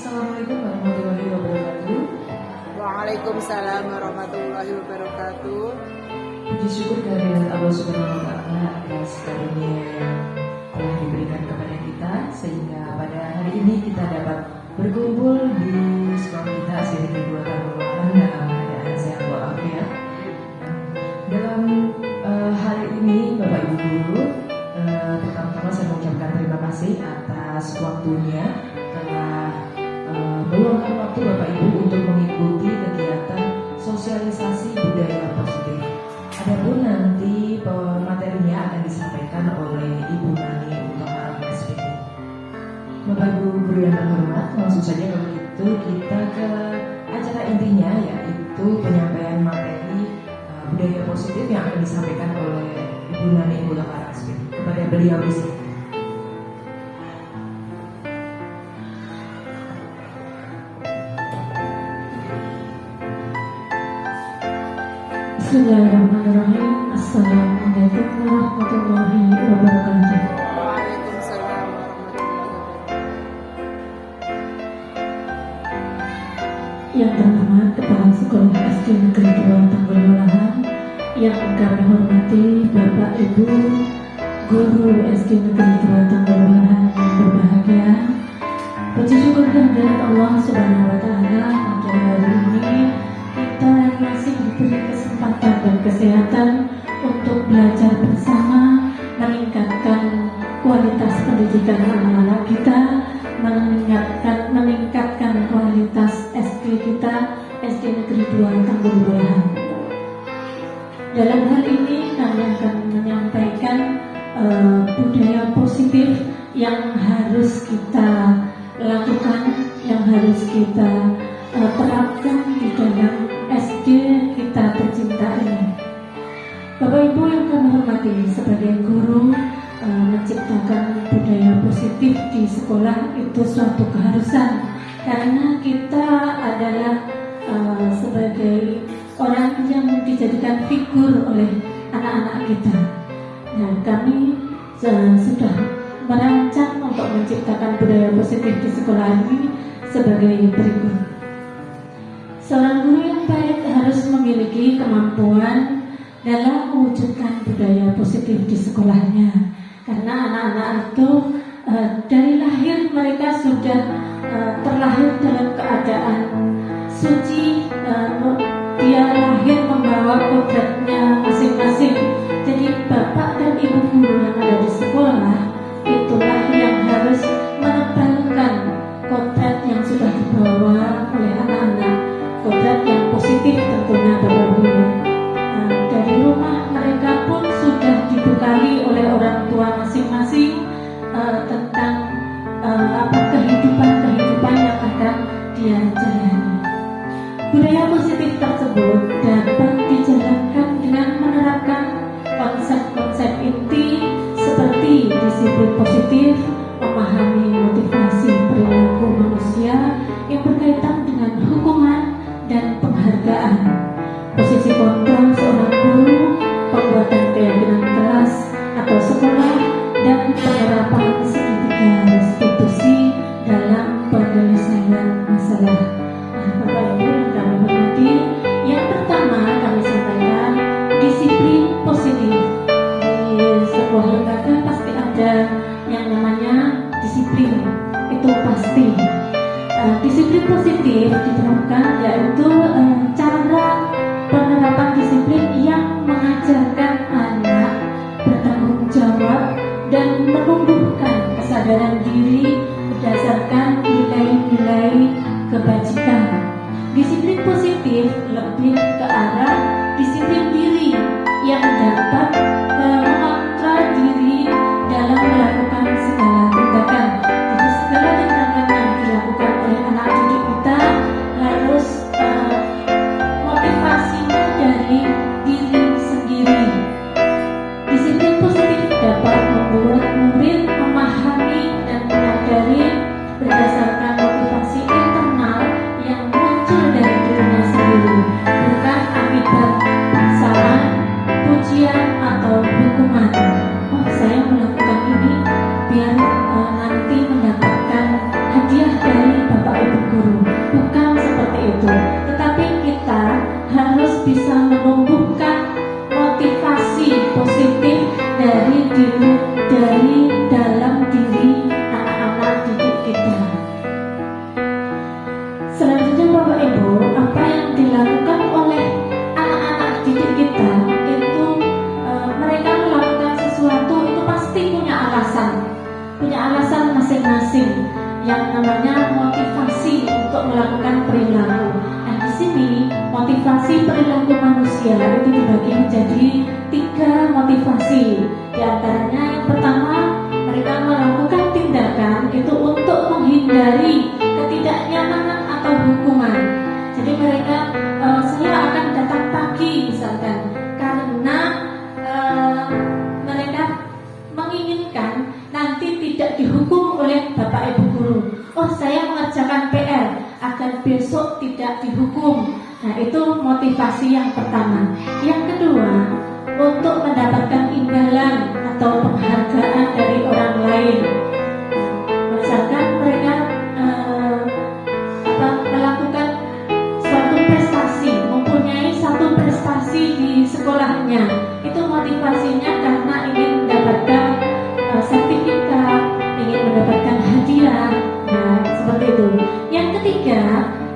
Assalamualaikum warahmatullahi wabarakatuh. Waalaikumsalam warahmatullahi wabarakatuh. Puji syukur kehadirat Allah Subhanahu wa Ta'ala atas karunia yang telah diberikan kepada kita, sehingga pada hari ini kita dapat berkumpul di sekolah kita siri kedua Karubahan dalam keadaan sehat walafiat. Dalam hari ini Bapak Ibu Guru, pertama-tama saya mengucapkan terima kasih atas waktunya telah meluangkan waktu Bapak Ibu untuk mengikuti kegiatan sosialisasi budaya positif. Adapun nanti materinya akan disampaikan oleh Ibu Nani Utama SPP. Bapak Ibu Guru yang terhormat, langsung saja kalau itu kita ke acara intinya, yaitu penyampaian materi budaya positif yang akan disampaikan oleh Ibu Nani Utama SPP. Kepada beliau di sini. Bismillahirrahmanirrahim. Assalamualaikum warahmatullahi wabarakatuh. Waalaikumsalam warahmatullahi wabarakatuh. Yang pertama, Kepala Sekolah SD Negeri 2 Tanggulwalahan, yang kami hormati Bapak Ibu Guru SD Negeri 2 Tanggulwalahan yang berbahagia. Puji syukur kehadirat Allah Subhanahu wa Ta'ala, pada hari ini kita masih diberi kesempatan dan kesehatan untuk belajar bersama, meningkatkan kualitas pendidikan anak-anak kita, meningkatkan kualitas SD kita, SD Negeri 2 Tanggulwalahan. Dalam hal ini kami akan menyampaikan budaya positif yang harus kita lakukan, yang harus kita terapkan di dalam SD kita tercinta ini. Bapak Ibu yang kami hormati, sebagai guru, menciptakan budaya positif di sekolah itu suatu keharusan, karena kita adalah sebagai orang yang dijadikan figur oleh anak-anak kita. Dan kami sudah merancang untuk menciptakan budaya positif di sekolah ini sebagai berikut. Seorang guru yang baik harus memiliki kemampuan dalam mewujudkan budaya positif di sekolahnya, karena anak-anak itu dari lahir mereka sudah terlahir dalam keadaan suci. Dia lahir membawa kodratnya masing-masing. Jadi bapak dan ibu guru yang ada di sekolah itulah yang harus menebalkan kodrat yang sudah dibawa oleh anak-anak, kodrat yang positif tentunya Bapak Ibu. Dari rumah mereka pun sudah dibekali oleh orang tua masing-masing tentang kehidupan yang akan dia jalani. Budaya positif tersebut dapat dijalankan dengan menerapkan konsep-konsep inti seperti disiplin positif, memahami motivasi perilaku manusia yang berkaitan dengan hukuman dan penghargaan, posisi kontrol seorang guru, pembuatan keyakinan kelas atau sekolah, dan penerapan segitiga restitusi dalam penyelesaian masalah. Bapak Ibu yang kami hormati, yang pertama kami sampaikan disiplin positif. Di sebuah lembaga pasti ada yang namanya disiplin, itu pasti. Disiplin positif diterapkan yaitu cara penerapan disiplin yang mengajarkan anak bertanggung jawab dan menumbuhkan kesadaran diri berdasarkan nilai-nilai kebajikan. Disiplin positif lebih ke arah disiplin diri yang dapat mengontrol diri dalam melakukan segala tindakan. Jadi segala tindakan yang dilakukan oleh anak didik kita harus motivasinya dari diri sendiri. Disiplin positif dapat membuat murid memahami dan menyadari berdasarkan motivasi internal yang muncul dari dirinya sendiri, bukan akibat punya alasan masing-masing yang namanya motivasi untuk melakukan perilaku. Nah, di sini motivasi perilaku manusia itu dibagi menjadi 3 motivasi. Di antaranya yang pertama, mereka melakukan tindakan itu untuk menghindari ketidaknyamanan atau hukuman. Jadi mereka saya akan datang pagi misalkan karena mereka menginginkan nanti tidak dihukum oleh Bapak Ibu guru. Oh, saya mengerjakan PR agar besok tidak dihukum. Nah, itu motivasi yang pertama. Yang kedua, untuk mendapatkan imbalan atau penghargaan dari orang lain. Misalkan mereka melakukan suatu prestasi, mempunyai satu prestasi di sekolahnya. Itu motivasinya karena ingin mendapatkan sertifikat, ingin mendapatkan hadiah. Nah, seperti itu. Yang ketiga,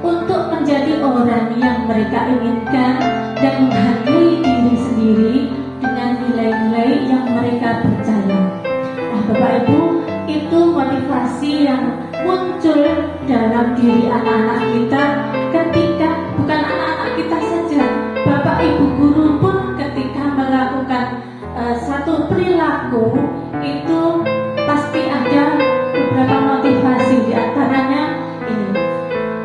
untuk menjadi orang yang mereka inginkan dan menghargai diri sendiri dengan nilai-nilai yang mereka percaya. Nah, Bapak Ibu, itu motivasi yang muncul dalam diri anak-anak kita ketika, bukan anak-anak kita saja, Bapak Ibu guru pun ketika melakukan satu perilaku itu pasti ada beberapa motivasi, di antaranya ini.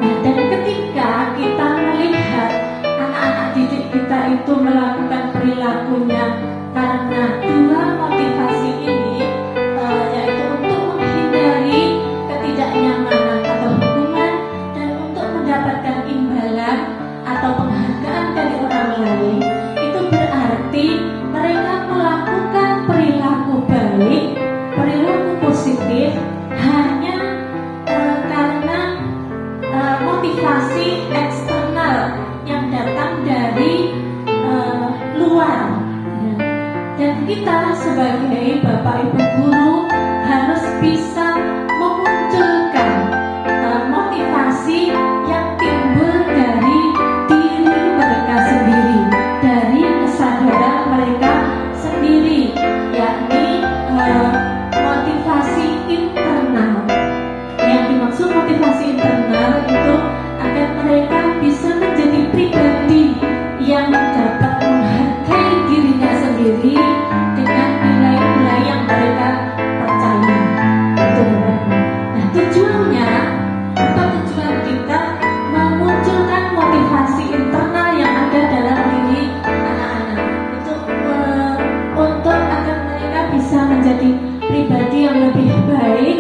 Nah, dan ketika kita melihat anak-anak didik kita itu melakukan perilakunya karena 2 motivasi ini, yaitu untuk menghindari ketidaknyamanan atau hukuman dan untuk mendapatkan imbalan atau penghargaan dari orang lain, itu berarti mereka melakukan perilaku baik, perilaku positif hanya karena motivasi eksternal yang datang dari luar. Dan kita sebagai Bapak Ibu guru harus bisa memunculkan motivasi yang timbul dari diri mereka sendiri, dari kesadaran mereka sendiri, yakni motivasi internal. Yang dimaksud motivasi internal itu agar mereka bisa menjadi pribadi yang dapat menghargai dirinya sendiri dengan nilai-nilai yang mereka percaya. Itu benar. Nah, tujuannya apa? Tujuan kita memunculkan motivasi internal yang ada dalam diri anak-anak itu untuk agar mereka bisa menjadi pribadi yang lebih baik.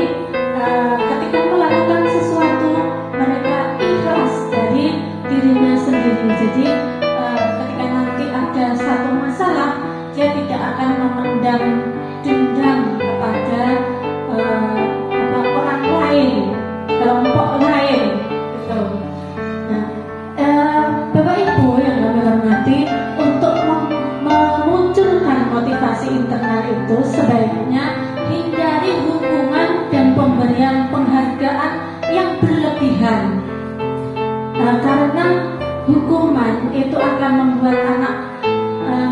Ketika melakukan sesuatu, mereka ikhlas dari dirinya sendiri. Jadi ketika nanti ada satu masalah, dia tidak akan memendam dendam kepada orang lain, kelompok lain, gitu. Nah, Bapak Ibu yang kami hormati, untuk memunculkan motivasi internal itu sebaiknya hindari hukuman dan pemberian penghargaan yang berlebihan. Karena hukuman itu akan membuat anak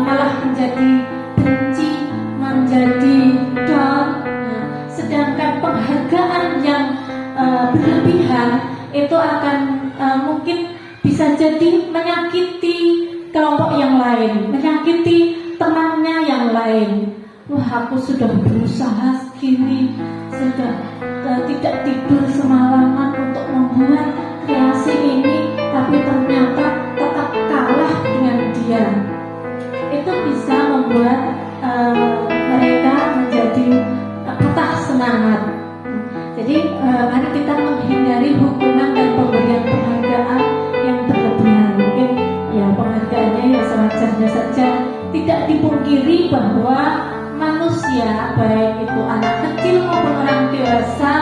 malah menjadi benci, menjadi down. Sedangkan penghargaan yang berlebihan itu akan mungkin bisa jadi menyakiti kelompok yang lain, menyakiti temannya yang lain. Wah, aku sudah berusaha segini, sudah tidak tidur semalaman untuk membuat kreasi ini, tapi ternyata tetap kalah dengan dia. Itu bisa membuat mereka menjadi patah semangat. Jadi mari kita menghindari hukuman dan pemberian penghargaan yang berlebihan. Mungkin ya penghargaannya ya sewajarnya saja. Tidak dipungkiri bahwa manusia, baik itu anak kecil maupun orang dewasa,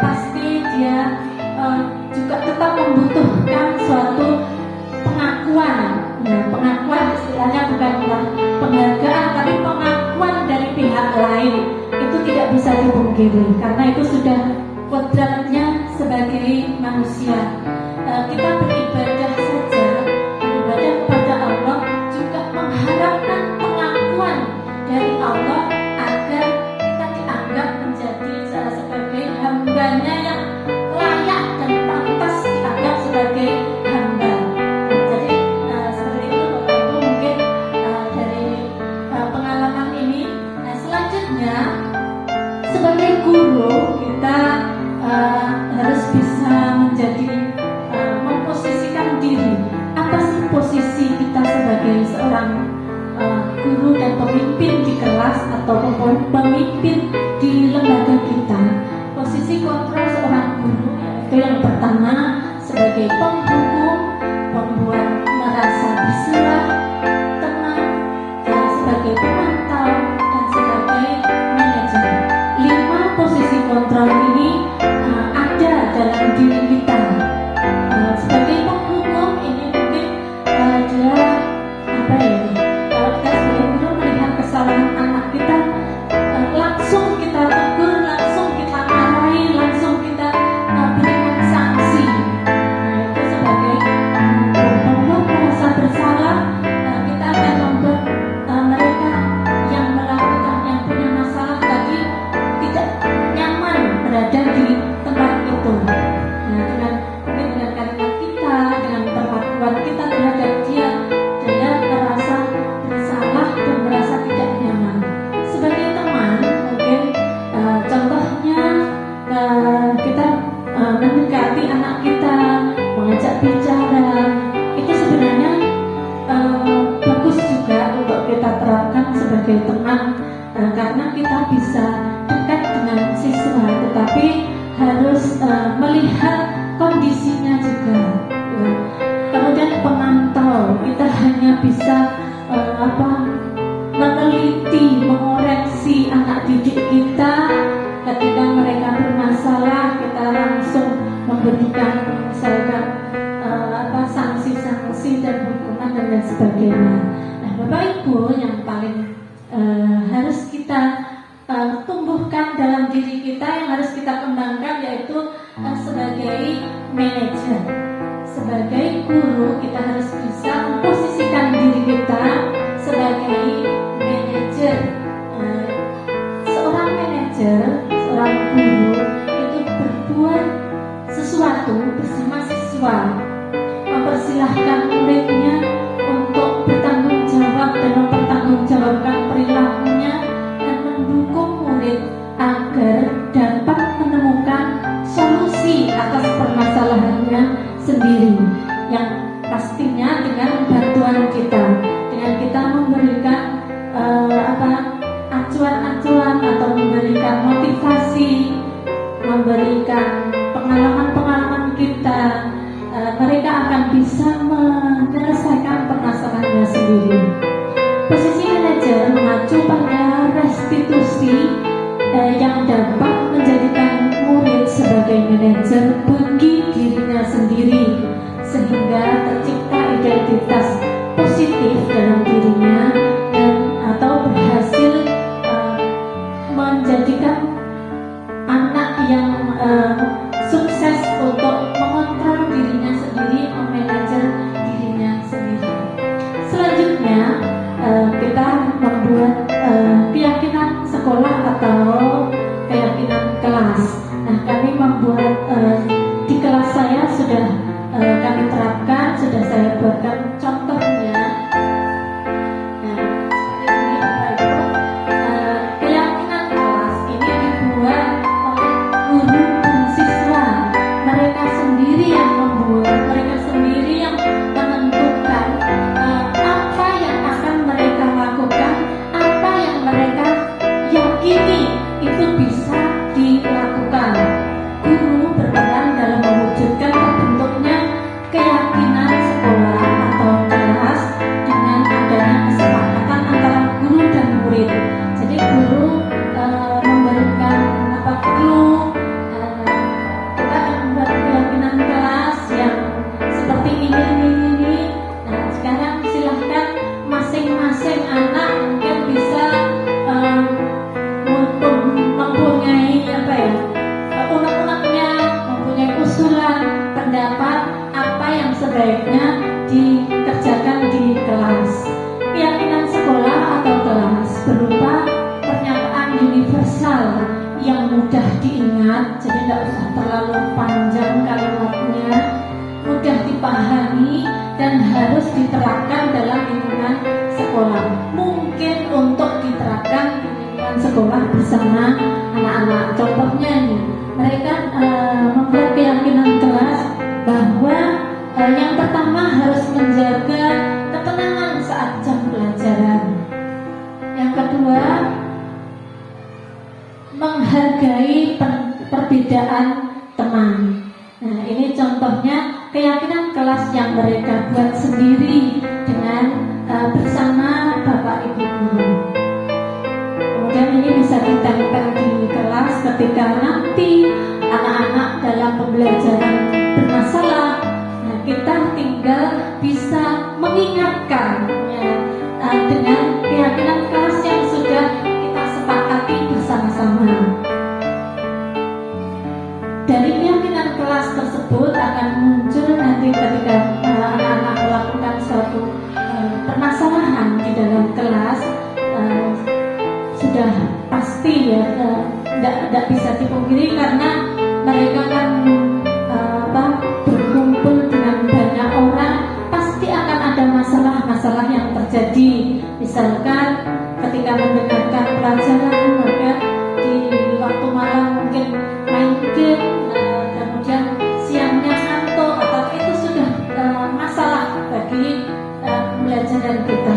pasti dia juga tetap membutuhkan suatu pengakuan. Nah, pengakuan istilahnya bukan penghargaan, tapi pengakuan dari pihak lain. Itu tidak bisa dipungkiri, karena itu sudah kodratnya sebagai manusia. Kita beribadah saja, beribadah kepada Allah juga mengharapkan pengakuan dari Allah agar kita dianggap menjadi contohnya sebagai guru kita harus bisa menjadi memposisikan diri. Apa sih posisi kita sebagai seorang guru dan pemimpin di kelas atau pemimpin di lembaga kita? Posisi kontrol seorang guru yaitu yang pertama sebagai penghukum, membuat merasa bersalah, tenang, dan sebagai pemantau dan sebagai manajer. 5 posisi kontrol ini ada dalam diri kita. Sebagai penghukum ini mungkin dia apa ya? Kalau kita sebagai guru melihat kesalahan anak kita, langsung kita tegur, langsung kita marahi, langsung kita berikan sanksi. Itu sebagai membuat merasa bersalah. Kita akan membuat mereka yang melakukan, yang punya masalah tadi tidak nyaman berada di tempat itu. Dengan kalimat kita, dengan perlakuan kita terhadap dia merasa bersalah dan merasa tidak nyaman. Sebagai teman, mungkin contohnya kita mendekati anak kita, mengajak bicara, itu sebenarnya bagus juga untuk kita terapkan sebagai teman, karena kita bisa dekat dengan siswa, tetapi harus melihat kondisinya juga. Kemudian pemantau, kita hanya bisa meneliti, mengoreksi anak didik kita ketika mereka bermasalah. Kita langsung memberikan misalkan sanksi-sanksi dan hukuman dan lain sebagainya. Nah, Bapak Ibu, yang paling harus kita tumbuhkan dalam diri kita, yang harus kita kembangkan, yaitu sebagai manajer, sebagai guru, kita harus bisa memposisikan diri kita sebagai manajer. Seorang manajer, seorang guru itu berbuat sesuatu bersama siswa, mempersilahkan muridnya untuk bertanggung jawab dan mempertanggungjawabkan perilakunya, dan mendukung murid agar dapat menemukan solusi atas permasalahannya sendiri, yang pastinya dengan bantuan kita, dengan kita memberikan acuan-acuan atau memberikan motivasi, memberikan pengalaman-pengalaman kita, mereka akan bisa menyelesaikan permasalahannya sendiri. Posisi manajer mengacu pada restitusi yang dapat menjadikan murid sebagai manajer bagi dirinya sendiri, sehingga tercipta identitas positif dalam dirinya dan atau berhasil menjadikan anak yang sukses untuk mengontrol dirinya sendiri, memanajer dirinya sendiri. Selanjutnya kita membuat keyakinan sekolah atau keyakinan kelas. Nah, kami membuat di kelas saya sudah kami terapkan, sudah saya buatkan contohnya. Nah, seperti ini Bapak Ibu. Keyakinan kelas ini dibuat oleh guru dan siswa. Mereka sendiri yang membuat, mereka sendiri yang menentukan apa yang akan mereka lakukan, apa yang mereka yakini itu bisa dilakukan. Guru berperan dalam mewujudkan terbentuknya keyakinan sekolah atau kelas dengan adanya kesepakatan antara guru dan murid. Jadi guru memberikan clue, kita akan membuat keyakinan kelas yang seperti ini. Nah, sekarang silahkan masing-masing anak mungkin bisa mempunyai unek-uneknya, mempunyai usulan, pendapat apa yang sebaiknya dikerjakan di kelas. Keyakinan sekolah atau kelas berupa pernyataan universal yang mudah diingat, jadi tidak usah terlalu panjang kalimatnya, mudah dipahami dan harus diterapkan dalam lingkungan sekolah. Mungkin untuk diterapkan di lingkungan lingkungan sekolah bersama anak-anak. Contohnya nih, mereka membuat keyakinan kelas bahwa yang pertama harus menjaga ketenangan saat jam pelajaran. Yang kedua, menghargai perbedaan teman. Nah, ini contohnya keyakinan kelas yang mereka buat sendiri dengan bersama Bapak Ibu guru. Kemudian ini bisa ditempel di kelas ketika nanti anak-anak dalam pembelajaran bermasalah. Nah, kita tinggal bisa mengingatkan dengan keyakinan kelas yang sudah kita sepakati bersama-sama. Dari keyakinan kelas tersebut akan muncul nanti ketika anak-anak melakukan suatu permasalahan di dalam kelas, sudah pasti ya, tidak bisa dipungkiri karena mereka kan berkumpul dengan banyak orang, pasti akan ada masalah-masalah yang terjadi. Misalkan ketika mendengarkan pelajaran, maka di waktu malam mungkin main game, kemudian siangnya ngantuk, atau itu sudah masalah bagi pembelajaran kita.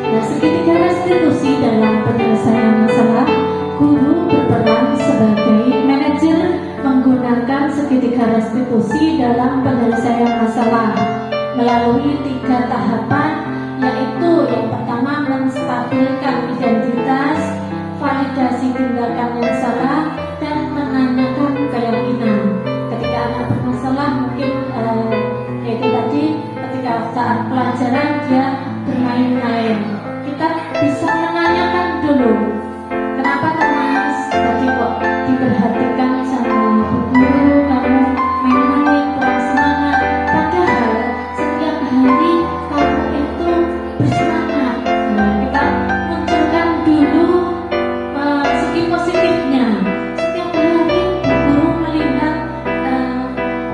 Nah, segitiga restitusi dalam penyelesaian masalah, guru berperan sebagai manajer menggunakan segitiga restitusi dalam penyelesaian masalah melalui 3 tahapan, yaitu yang pertama menstabilkan identitas, validasi tindakan yang salah, dan menanyakan keyakinan. Ketika anak bermasalah mungkin itu tadi, ketika saat pelajaran dia bermain-main, kita bisa menanyakan dulu, kenapa Mas tadi kok diperhatikan sama bu guru, kamu main-main kurang semangat, padahal setiap hari kamu itu bersemangat. Nah, kita munculkan dulu segi positifnya. Setiap hari bu guru melihat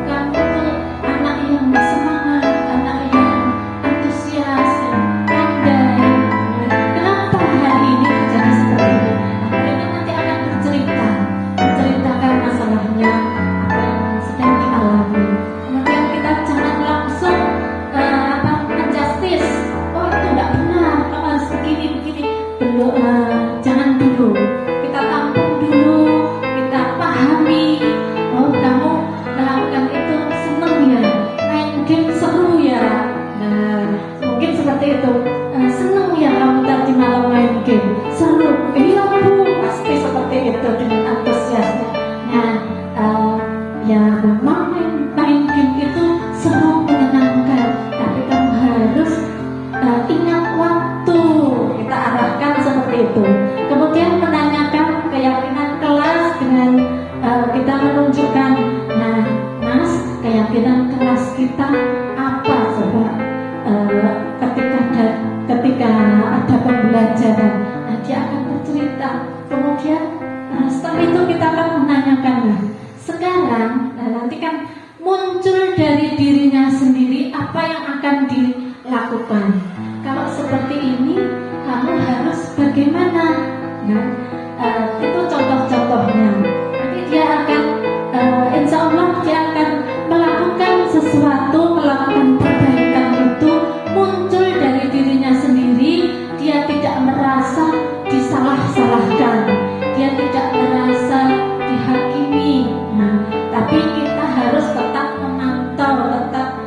kamu tuh anak yang semangat, anak yang antusias, pandai. Kenapa hari ini terjadi seperti ini? Mereka nanti akan menceritakan masalahnya, apa yang sedang dialami. Kemudian kita jangan langsung menjustis, oh itu tidak benar, kalau begini belum, jangan dulu. Kita tampung dulu, kita pahami, oh kamu melakukan itu senang ya, main game seru ya. Nah, mungkin seperti itu. Senang ya kamu tadi malam main game, seru. Iya bu, pasti seperti itu dengan antusiasnya. Nah, ya memang main game itu seru, menyenangkan, tapi kamu harus ingat waktu. Kita arahkan seperti itu. Kemudian menanyakan keyakinan kelas dengan kita menunjukkan, nah Mas, keyakinan kelas kita apa coba? Ketika ada pembelajaran, nah dia akan bercerita. Kemudian setelah itu kita akan menanyakan, nah sekarang nanti kan muncul dari dirinya sendiri apa yang akan dilakukan. Kalau seperti ini kamu harus bagaimana? Nah, itu contoh-contohnya. Nanti dia akan insya Allah dia akan melakukan sesuatu, melakukan perbaikan itu muncul dari dirinya sendiri. Dia tidak merasa disalah-salahkan, dia tidak merasa dihakimi. Nah, tapi kita harus tetap memantau, tetap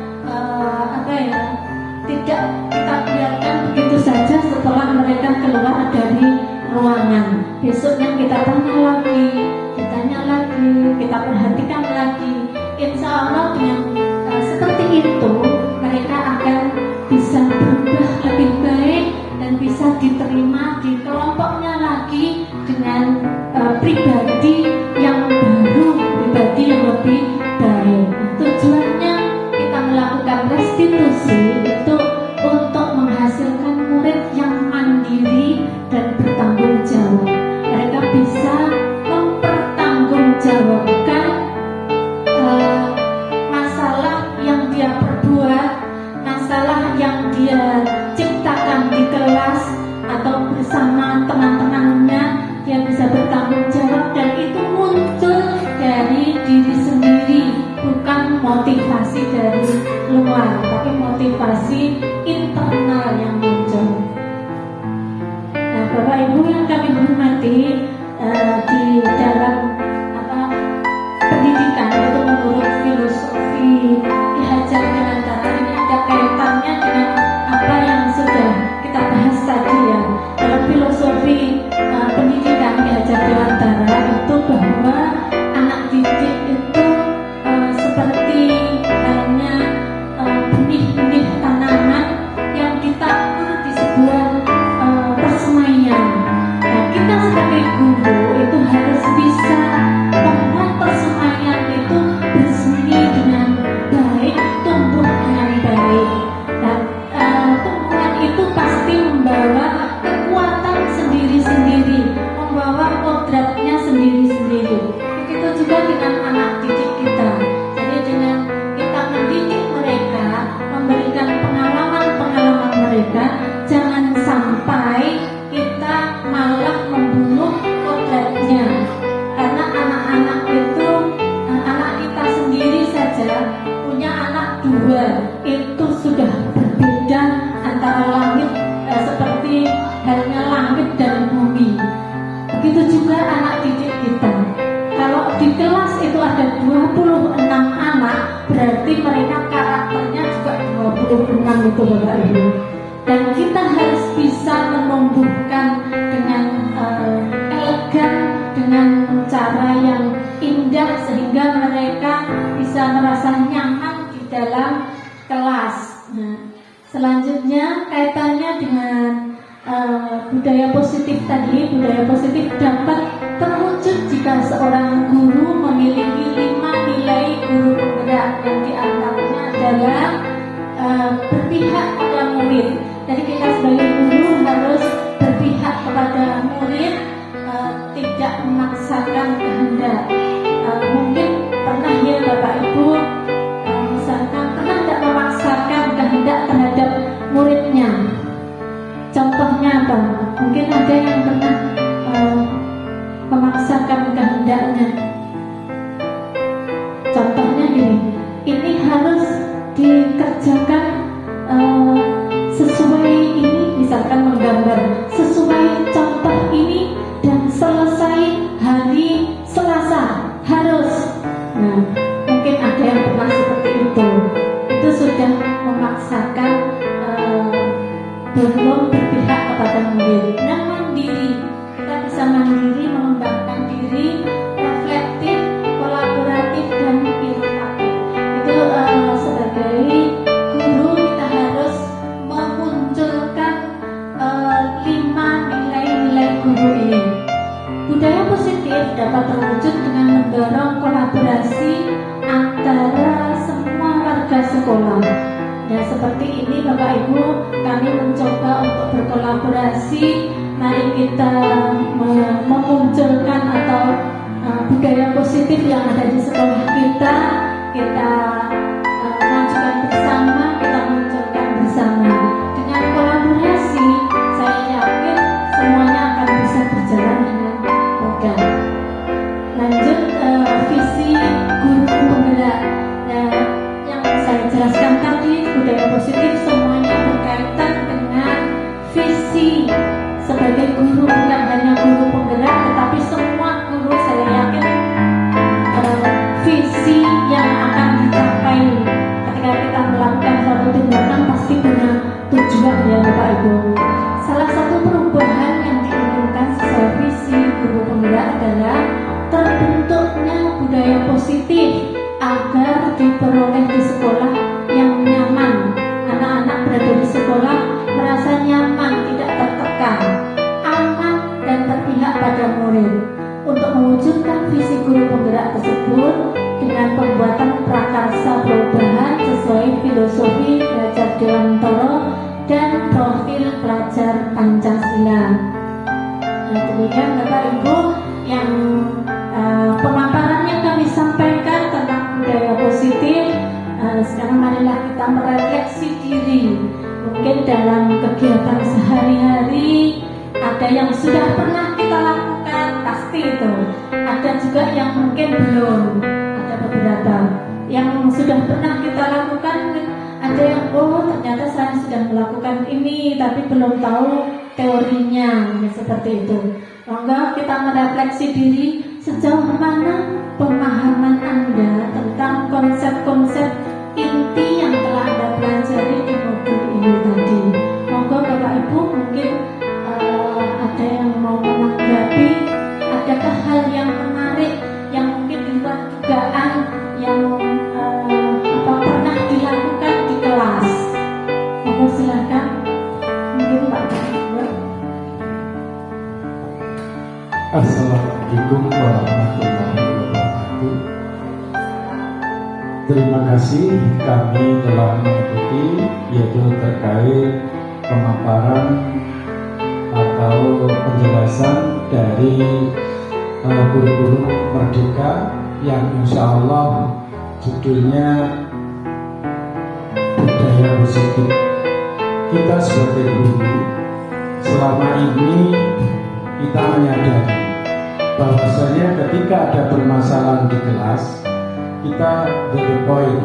tidak kita biarkan begitu saja setelah mereka keluar dari ruangan. Besoknya kita tanya lagi, kita perhatikan lagi. Insya Allah dengan seperti itu mereka akan bisa berubah lebih baik dan bisa diterima di kelompoknya lagi dengan pribadi yang baru, pribadi yang lebih baik. Tujuannya kita melakukan restitusi itu untuk menghasilkan murid yang mandiri dan bertanggung jawab. Mereka bisa mempertanggungjawabkan masalah yang dia perbuat, masalah yang dia ciptakan di kelas atau bersama teman-temannya. anak didik kita. Kalau di kelas itu ada 26 anak, berarti mereka karakternya juga 26 itu Bapak Ibu. Dan kita harus bisa menumbuhkan dengan elegan, dengan cara yang indah, sehingga mereka bisa merasa nyaman di dalam kelas. Nah, selanjutnya kaitannya dengan budaya positif tadi. Budaya positif dapat terwujud jika seorang guru memiliki 5 nilai guru penggerak, yang diantaranya adalah berpihak pada murid. Jadi kita sebagai guru harus berpihak kepada murid, tidak memaksakan kehendak. Mungkin pernah ya Bapak Ibu, misalkan pernah tidak memaksakan kehendak terhadap muridnya. Contohnya apa? Mungkin ada yang pernah memaksakan kehendaknya. Contohnya ini harus dikerjakan sesuai ini, misalkan menggambar sesuai contoh ini dan selesai hari Selasa harus. Nah, mungkin ada yang pernah seperti itu. Itu sudah memaksakan, belum berpihak kepada murid. Nah, mandiri, kita bisa mandiri, mengembangkan diri, reflektif, kolaboratif, dan inovatif. Itu sebagai guru kita harus memunculkan 5 nilai-nilai guru ini. Budaya positif dapat terwujud dengan mendorong kolaborasi antara semua warga sekolah. Ya, seperti ini Bapak Ibu, kami mencoba untuk berkolaborasi. Mari kita memunculkan atau budaya positif yang ada di sekolah kita. Kita majukan bersama, kita munculkan bersama. Dengan kolaborasi, saya yakin semuanya akan bisa berjalan dengan mudah. Lanjut, visi guru penggerak. Nah, yang saya jelaskan tadi, budaya positif semuanya berkaitan dengan visi sebagai guru, bukan hanya guru penggerak, tetapi semua guru, saya yakin visi yang akan dicapai ketika kita melakukan suatu tindakan pasti punya tujuan ya Bapak Ibu. Salah satu perubahan yang diinginkan sesuai visi guru penggerak adalah terbentuknya budaya positif agar diperoleh di sekolah yang nyaman. Anak-anak berada di sekolah merasa nyaman, tidak tertekan, aman, dan berpihak pada murid. Untuk mewujudkan visi guru penggerak tersebut dengan pembuatan prakarsa perubahan sesuai filosofi belajar Dewantara dan profil pelajar Pancasila. Nah, demikian Bapak Ibu yang pemaparan yang kami sampaikan tentang budaya positif. Sekarang marilah kita merefleksi diri. Mungkin dalam kegiatan sehari-hari ada yang sudah pernah kita lakukan, pasti itu. Ada juga yang mungkin belum. Ada beberapa yang sudah pernah kita lakukan. Ada yang ternyata saya sudah melakukan ini, tapi belum tahu teorinya, seperti itu. Maka kita merefleksi diri, sejauh mana pemahaman Anda tentang konsep-konsep inti yang telah Anda pelajari di modul ini tadi. Monggo Bapak Ibu mungkin ada yang mau menanggapi, adakah hal yang menarik yang mungkin di luar dugaan yang pernah dilakukan di kelas. Monggo silakan, mungkin Pak. Assalamualaikum warahmatullahi wabarakatuh. Terima kasih kami telah mengikuti, yaitu terkait pemaparan atau penjelasan dari kurikulum Merdeka yang insya Allah judulnya budaya positif. Kita sebagai guru selama ini kita menyadari bahwasanya ketika ada permasalahan di kelas, kita to the point,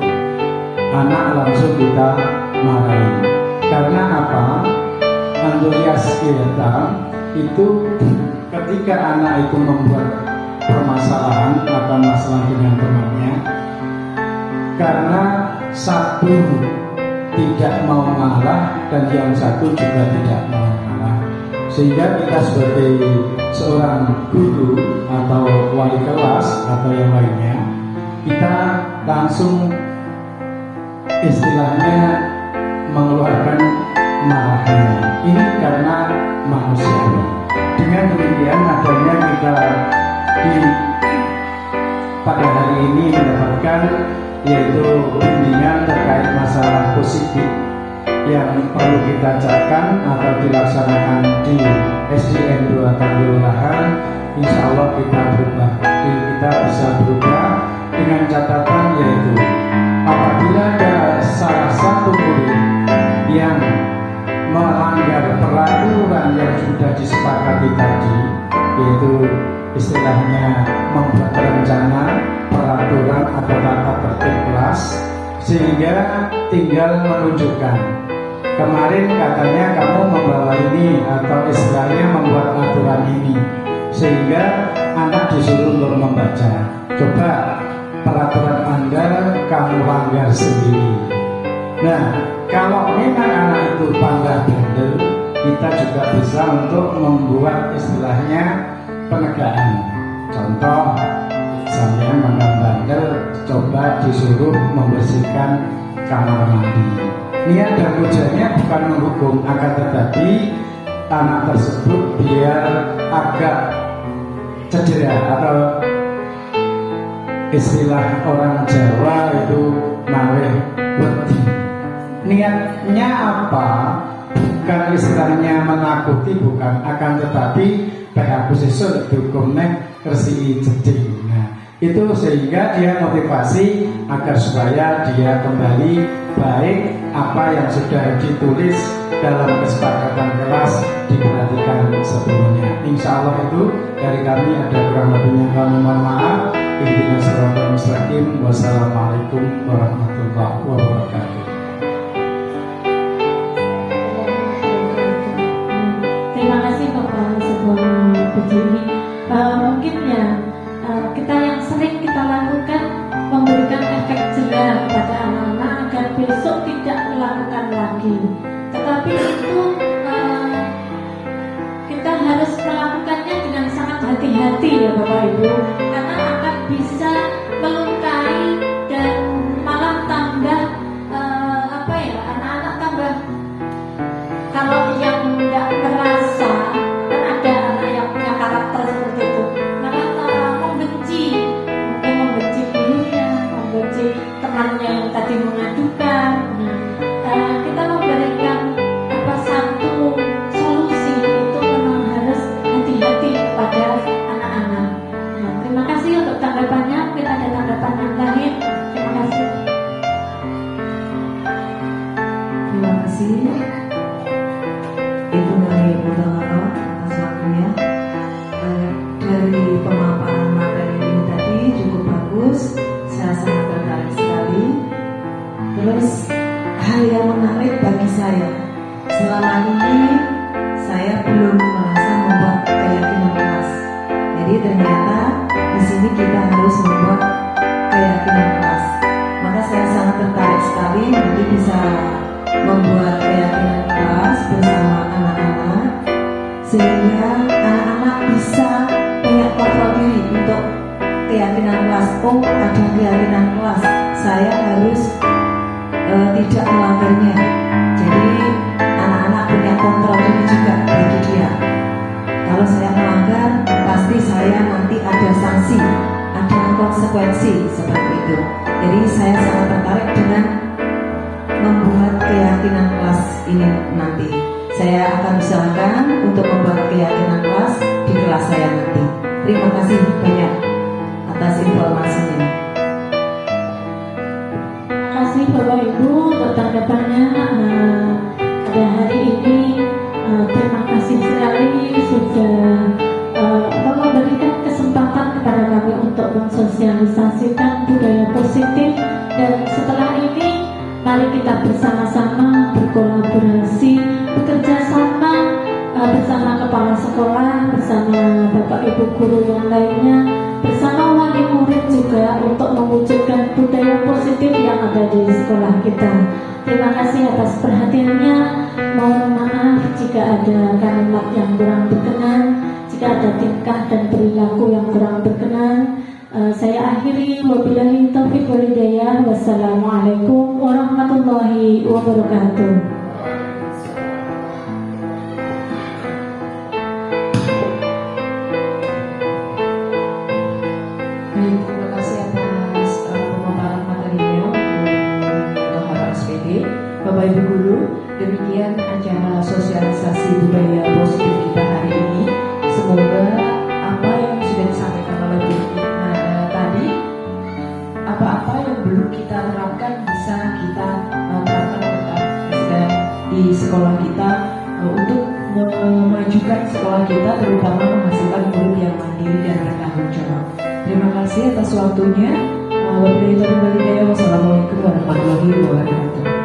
anak langsung kita marahin. Karena apa? Antusias kita itu ketika anak itu membuat permasalahan atau masalah dengan temannya, karena satu tidak mau ngalah dan yang satu juga tidak mau ngalah, sehingga kita sebagai seorang guru atau wali kelas atau yang lainnya, kita langsung istilahnya mengeluarkan marahnya. Ini karena manusia. Dengan demikian adanya kita pada hari ini mendapatkan yaitu bimbingan terkait masalah positif yang perlu kita carikan atau dilaksanakan di SDN 2 Tanggulahan. Insya Allah kita berubah, kita bisa berubah dengan catatan yaitu apabila ada salah satu murid yang melanggar peraturan yang sudah disepakati tadi, yaitu istilahnya membuat rencana, peraturan atau tata tertib kelas, sehingga tinggal menunjukkan kemarin katanya kamu membawa ini atau istilahnya membuat aturan ini, sehingga anak disuruh untuk membaca. Coba peraturan Anda kamu langgar sendiri. Nah, kalau memang anak itu pandai bandel, kita juga bisa untuk membuat istilahnya penegakan. Contoh, saya makan bandel, coba disuruh membersihkan kamar mandi. Niat dan tujuannya bukan menghukum, akan tetapi anak tersebut biar agak cedera atau istilah orang Jawa itu naweh wedi. Niatnya apa? Bukan istilahnya menakuti, bukan, akan tetapi aku sesul dihukum neng kersi jeding. Nah, itu sehingga dia motivasi agar supaya dia kembali baik apa yang sudah ditulis dalam kesepakatan kelas diperhatikan sebelumnya. Insya Allah itu dari kami ada kurang lebihnya kami mohon maaf. Ihdinas siratal mustaqim. Wassalamualaikum warahmatullahi wabarakatuh. Terima kasih Bapak sebelum begini. Mungkin ya kita yang sering kita lakukan memberikan efek jerah kepada anak-anak agar besok tidak melakukan lagi. Tetapi itu kita harus melakukannya dengan sangat hati-hati ya Bapak Ibu, karena akan bisa melukai dan malah tambah anak-anak tambah, kalau yang tidak merasa, kan ada anak yang punya karakter seperti itu, malah membenci, mungkin membenci gurunya, membenci temannya yang tadi mengadukan. Kita memberikan satu solusi itu memang harus hati-hati kepada anak-anak. Terima kasih untuk tanggapannya. Mungkin ada tanggapan yang lain. Terima kasih. Terima kasih Ibu Mari Mudahara atas waktunya. Dari pemaparan materi ini tadi cukup bagus, saya sangat tertarik sekali. Terus hal yang menarik bagi saya, selama ini saya belum merasa membuat keyakinan kelas. Jadi ternyata di sini kita harus membuat keyakinan kelas. Maka saya sangat tertarik sekali nanti bisa membuat keyakinan kelas bersama anak-anak, sehingga anak-anak bisa punya kontrol diri untuk keyakinan kelas. Oh, ada keyakinan kelas, saya harus tidak melanggarnya. Jadi anak-anak punya kontrol diri juga bagi dia. Kalau saya melanggar, pasti saya nanti ada sanksi, ada konsekuensi seperti itu. Jadi saya sangat tertarik dengan membuat keyakinan kelas ini nanti. Saya akan usahakan untuk membuat keyakinan kelas di kelas saya nanti. Terima kasih banyak atas informasinya. Terima kasih Bapak Ibu untuk tanggapannya pada hari ini. Terima kasih sekali sudah memberikan kesempatan kepada kami untuk mensosialisasikan budaya positif. Dan setelah ini mari kita bersama-sama berkolaborasi, bekerja sama bersama kepala sekolah guru-guru yang lainnya bersama wali murid juga untuk mewujudkan budaya positif yang ada di sekolah kita. Terima kasih atas perhatiannya. Mohon maaf jika ada kalimat yang kurang berkenan, jika ada tingkah dan perilaku yang kurang berkenan. Saya akhiri, wabillahi taufiq wal hidayah. Wassalamualaikum warahmatullahi wabarakatuh. Baik, terima kasih atas pemaparan materinya untuk Bapak SPD. Bapak Ibu Guru, demikian acara sosialisasi budaya positif kita hari ini. Semoga apa yang sudah disampaikan oleh Bu tadi, apa-apa yang belum kita terapkan bisa kita terapkan di sekolah kita untuk memajukan sekolah kita, terutama menghasilkan murid yang mandiri dan bertanggung jawab. Terima kasih atas waktunya. Wassalamualaikum warahmatullahi wabarakatuh.